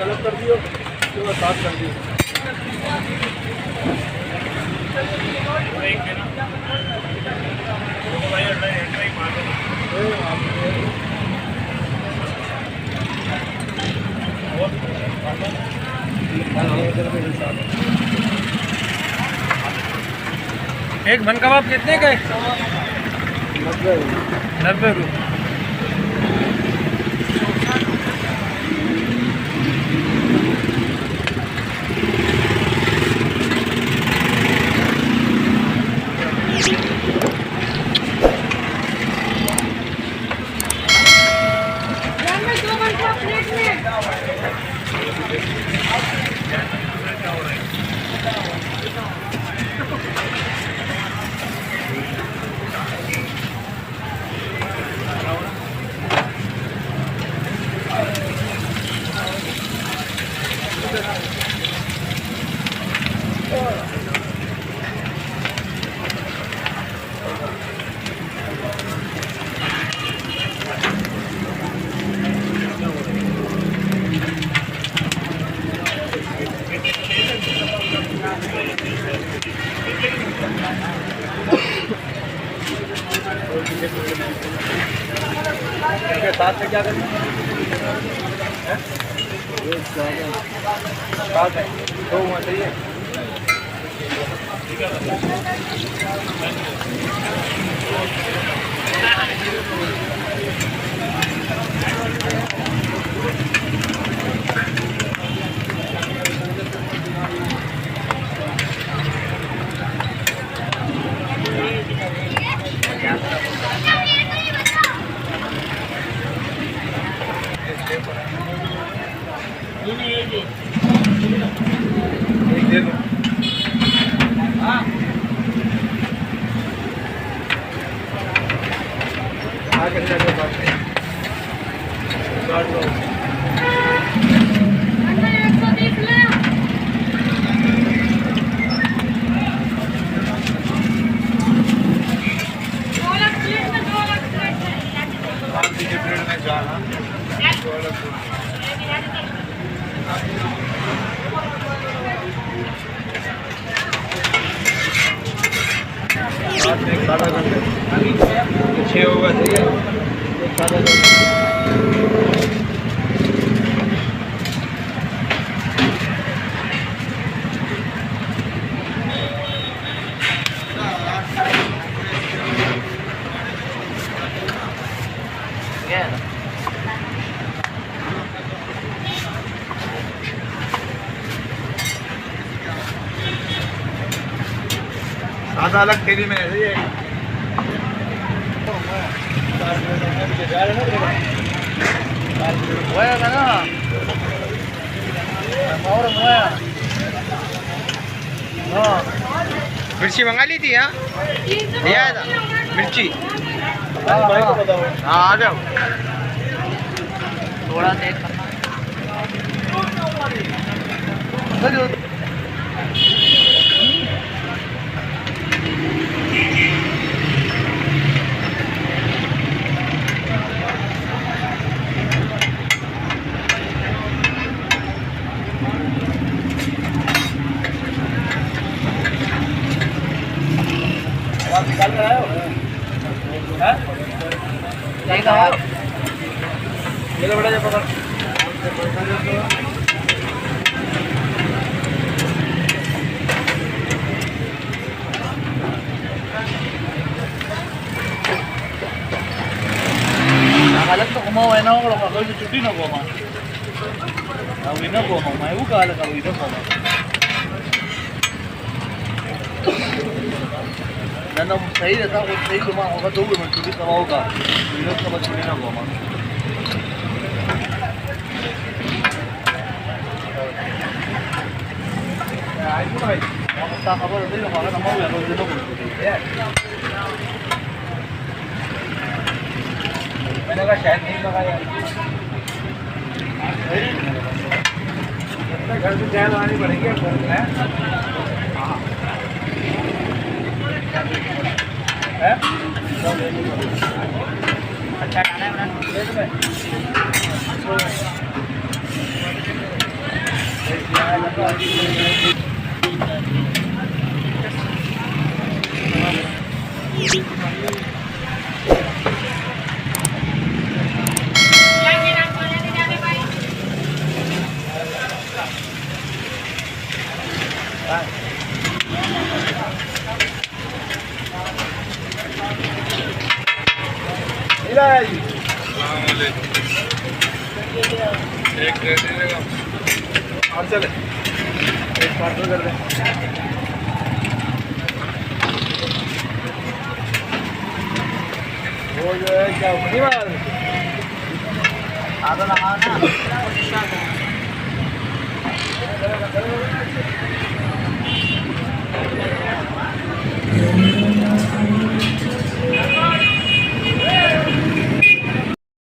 अलग कर दियो तो साफ कर दियो। एक बन कबाब कितने का? 90 रुपये। साथ में क्या करना है? साथ है तो होना चाहिए। एक दे दो। आगे चलो बात करें। काट लो। प्लेट में जाना। एक सादा कर दे। 6 होगा चाहिए। एक सादा कर दे। सादा अलग थैली में है ये। मिर्ची मंगा ली थी? हाँ लिया था मिर्ची। हाँ आ जाओ। थोड़ा तेज आप निकाल कर आए हो? ये तो बड़ा जो पकड़। Nakalat ko kumawa na ako kalau itu cuti nak koma. Kawin ako mo, may ugal kawin ako mo. Nana सही रहता वो सही तुम होगा तो भी मत चुकी कमाओगा विनोद का बस चुकी ना कमा आई तो भाई Kamusta ka ba? Ito yung mga naman, pero hindi na po. मैंने कहा शायद नहीं लगाया घर से चाय लानी पड़ेगी अब है अच्छा खाना है एक दे देगा और चले एक पार्सल कर दे वो जो है क्या बड़ी बात आधा लगा ना